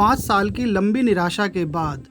5 साल की लंबी निराशा के बाद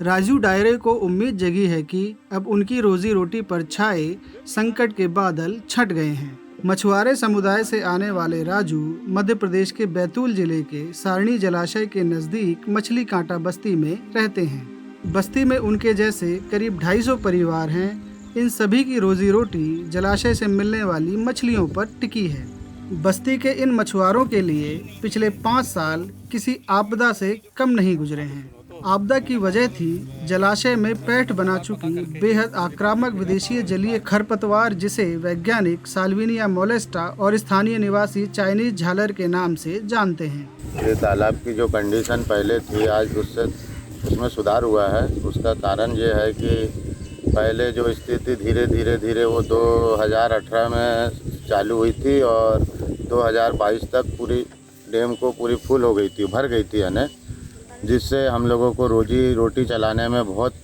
राजू डायरे को उम्मीद जगी है कि अब उनकी रोजी रोटी पर छाए संकट के बादल छट गए हैं। मछुआरे समुदाय से आने वाले राजू मध्य प्रदेश के बैतूल जिले के सारणी जलाशय के नजदीक मछली कांटा बस्ती में रहते हैं। बस्ती में उनके जैसे करीब 250 परिवार हैं। इन सभी की रोजी रोटी जलाशय से मिलने वाली मछलियों पर टिकी है। बस्ती के इन मछुआरों के लिए पिछले 5 साल किसी आपदा से कम नहीं गुजरे हैं। आपदा की वजह थी जलाशय में पैठ बना चुकी बेहद आक्रामक विदेशी जलीय खरपतवार, जिसे वैज्ञानिक साल्विनिया मोलेस्टा और स्थानीय निवासी चाइनीज झालर के नाम से जानते हैं। ये तालाब की जो कंडीशन पहले थी, आज उसमें सुधार हुआ है। उसका कारण ये है कि पहले जो स्थिति धीरे धीरे वो 2018 में चालू हुई थी और 2022 तक पूरी डैम को पूरी फुल हो गई थी, भर गई थी यानी, जिससे हम लोगों को रोजी रोटी चलाने में बहुत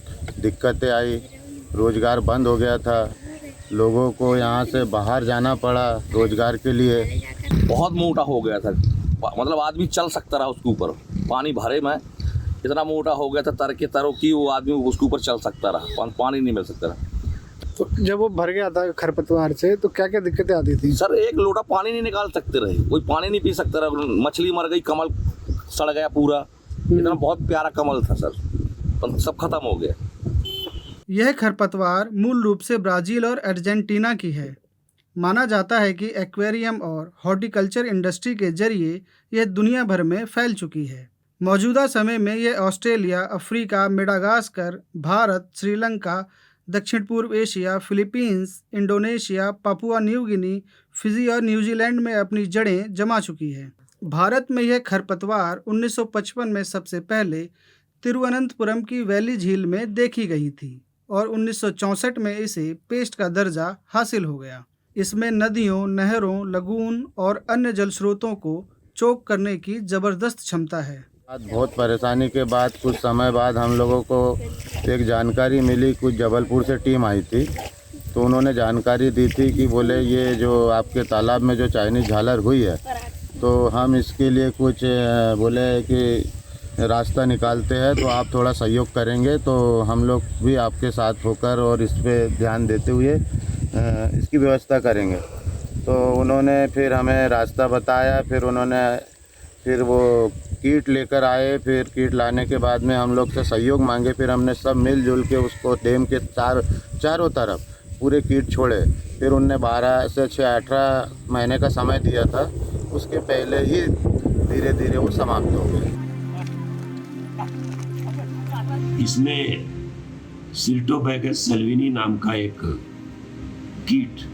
दिक्कतें आई। रोज़गार बंद हो गया था, लोगों को यहाँ से बाहर जाना पड़ा रोज़गार के लिए। बहुत मोटा हो गया था, मतलब आदमी चल सकता रहा उसके ऊपर। पानी भरे में इतना मोटा हो गया था तरों की, वो आदमी उसके ऊपर चल सकता रहा, पानी नहीं मिल सकता रहा। तो जब वो भर गया था खरपतवार से तो क्या क्या दिक्कतें आती थी? सर, एक लोटा पानी नहीं निकाल सकते रहे, कोई पानी नहीं पी सकता रहा। मछली मर गई, कमल सड़ गया पूरा। इतना बहुत प्यारा कमल था सर, पर सब खत्म हो गया। यह खरपतवार मूल रूप से ब्राज़ील और अर्जेंटीना की है। माना जाता है कि एक्वेरियम और हॉर्टिकल्चर इंडस्ट्री के जरिए यह दुनिया भर में फैल चुकी है। मौजूदा समय में यह Australia, Africa, Madagascar, Bharat, Sri Lanka, दक्षिण पूर्व Asia, Philippines, Indonesia, Papua New Guinea, Fiji और न्यूजीलैंड में अपनी जड़ें जमा चुकी है। भारत में यह खरपतवार 1955 में सबसे पहले तिरुवनंतपुरम की वैली झील में देखी गई थी और 1964 में इसे पेस्ट का दर्जा हासिल हो गया। इसमें नदियों, नहरों, लगून और अन्य जल स्रोतों को चोक करने की ज़बरदस्त क्षमता है। बहुत परेशानी के बाद कुछ समय बाद हम लोगों को एक जानकारी मिली। कुछ जबलपुर से टीम आई थी, तो उन्होंने जानकारी दी थी कि बोले ये जो आपके तालाब में जो चाइनीज झालर हुई है, तो हम इसके लिए कुछ बोले कि रास्ता निकालते हैं, तो आप थोड़ा सहयोग करेंगे तो हम लोग भी आपके साथ होकर और इस पर ध्यान देते हुए इसकी व्यवस्था करेंगे। तो उन्होंने फिर हमें रास्ता बताया, फिर वो कीट लेकर आए। फिर कीट लाने के बाद में हम लोग से सहयोग मांगे। फिर हमने सब मिलजुल के उसको डैम के चारों तरफ पूरे कीट छोड़े। फिर उनने 12 से 18 महीने का समय दिया था, उसके पहले ही धीरे धीरे वो समाप्त हो गए। इसमें सिल्टोबैकस सल्विनी नाम का एक कीट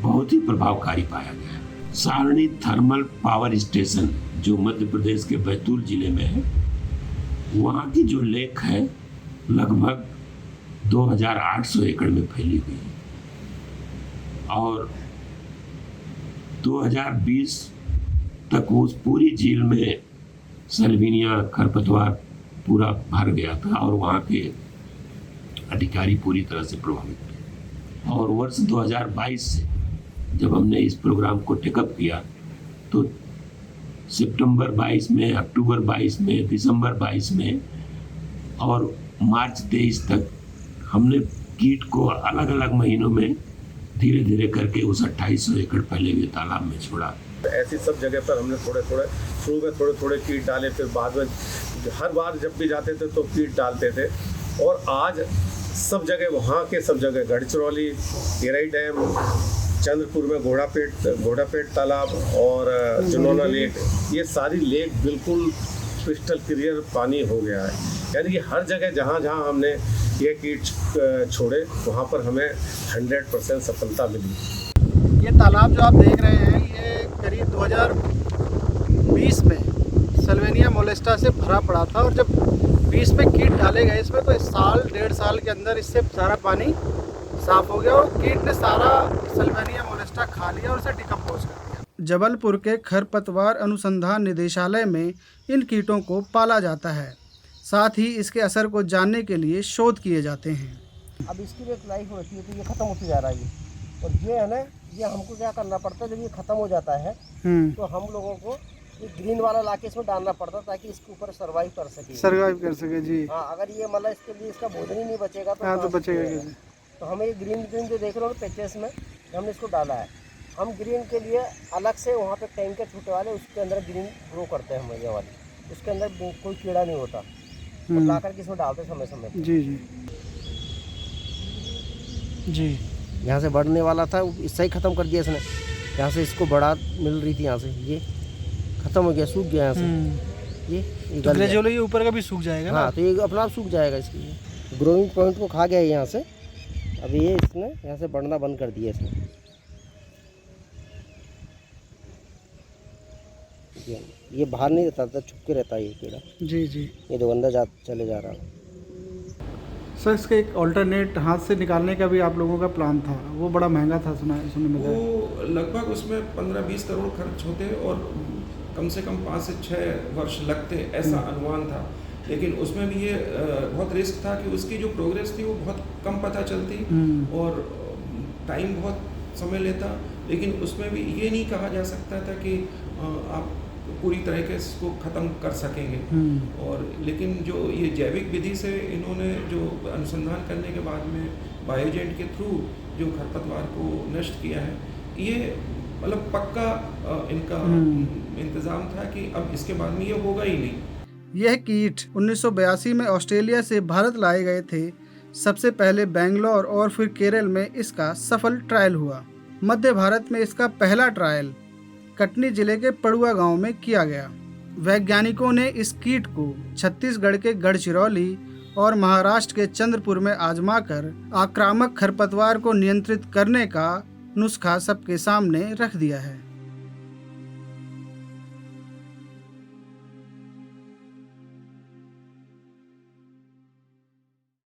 बहुत ही प्रभावकारी पाया गया। सारणी थर्मल पावर स्टेशन जो मध्य प्रदेश के बैतूल जिले में है, वहाँ की जो लेक है लगभग 2800 एकड़ में फैली हुई है और 2020 तक उस पूरी झील में सल्विनिया खरपतवार पूरा भर गया था और वहाँ के अधिकारी पूरी तरह से प्रभावित थे। और वर्ष 2022 से जब हमने इस प्रोग्राम को टेकअप किया तो सितंबर 22 में, अक्टूबर 22 में, दिसंबर 22 में और मार्च 23 तक हमने कीट को अलग अलग महीनों में धीरे धीरे करके उस 2800 एकड़ फैले हुए तालाब में छोड़ा। ऐसी सब जगह पर हमने शुरू में थोड़े कीट डाले, फिर बाद में हर बार जब भी जाते थे तो कीट डालते थे। और आज सब जगह, वहाँ के सब जगह, गढ़चिरौली, तेरई डैम, चंद्रपुर में घोड़ापेट तालाब और जुनौना लेक, ये सारी लेक बिल्कुल क्रिस्टल क्लियर पानी हो गया है। यानी कि हर जगह जहाँ हमने ये कीट छोड़े वहाँ पर हमें 100% सफलता मिली। ये तालाब जो आप देख रहे हैं, ये करीब 2020 में सल्विनिया मोलेस्टा से भरा पड़ा था और जब 20 में कीट डाले गए इसमें, तो इस साल 1.5 साल के अंदर इससे सारा पानी साफ हो गया और कीट ने सारा सल्विनिया मोलेस्टा खा लिया और उसे डिकम्पोज कर दिया। जबलपुर के खरपतवार अनुसंधान निदेशालय में इन कीटों को पाला जाता है, साथ ही इसके असर को जानने के लिए शोध किए जाते हैं। अब इसकी एक लाइफ होती है तो ये खत्म होती जा रहा है, और ये है ना, ये हमको क्या करना पड़ता है, जब ये खत्म हो जाता है तो हम लोगों को ये ग्रीन वाला लाके इसमें डालना पड़ता ताकि इसके ऊपर सर्वाइव कर सके। सर्वाइव कर सके जी। हाँ, अगर ये मतलब इसके लिए इसका भोजन ही नहीं बचेगा तो हाँ, तो कहाँ से बचेगा बचेगा? कैसे? तो हमें ये ग्रीन ग्रीन जो देख रहे हो पैचेस में, हमने इसको डाला है। हम ग्रीन के लिए अलग से वहाँ पे टैंकर छोटे वाले उसके अंदर ग्रीन ग्रो करते हैं हम ये वाले, उसके अंदर कोई कीड़ा नहीं होता, तो ला करके इसमें डालते समय समय पे। जी जी जी। यहाँ से बढ़ने वाला था इससे ही ख़त्म कर दिया इसने। यहाँ से इसको बढ़ा मिल रही थी, यहाँ से ये ख़त्म हो गया, सूख गया यहाँ से। ये तो गल गया। ग्रेजुअली ये ऊपर का भी सूख जाएगा ना? हाँ, तो ये अपना आप सूख जाएगा। इसकी ग्रोइंग पॉइंट को खा गया है यहाँ से। अभी ये इसने यहाँ से बढ़ना बंद कर दिया इसने। ये बाहर नहीं रहता था, छुप के रहता है ये कीड़ा। जी जी। ये जो अंदर चले जा रहा है। सर इसका एक ऑल्टरनेट हाथ से निकालने का भी आप लोगों का प्लान था, वो बड़ा महंगा था सुनने में। वो लगभग उसमें 15-20 करोड़ खर्च होते और कम से कम 5 से 6 वर्ष लगते, ऐसा अनुमान था। लेकिन उसमें भी ये बहुत रिस्क था कि उसकी जो प्रोग्रेस थी वो बहुत कम पता चलती और टाइम बहुत समय लेता। लेकिन उसमें भी ये नहीं कहा जा सकता था कि आप पूरी तरह के इसको ख़त्म कर सकेंगे। और लेकिन जो ये जैविक विधि से इन्होंने जो अनुसंधान करने के बाद में बायोजेंट के थ्रू जो खरपतवार को नष्ट किया है, ये मतलब पक्का इनका इंतज़ाम था कि अब इसके बाद में ये होगा ही नहीं। यह कीट 1982 में ऑस्ट्रेलिया से भारत लाए गए थे। सबसे पहले बेंगलोर और फिर केरल में इसका सफल ट्रायल हुआ। मध्य भारत में इसका पहला ट्रायल कटनी जिले के पड़ुआ गांव में किया गया। वैज्ञानिकों ने इस कीट को छत्तीसगढ़ के गढ़चिरौली और महाराष्ट्र के चंद्रपुर में आजमाकर आक्रामक खरपतवार को नियंत्रित करने का नुस्खा सबके सामने रख दिया है।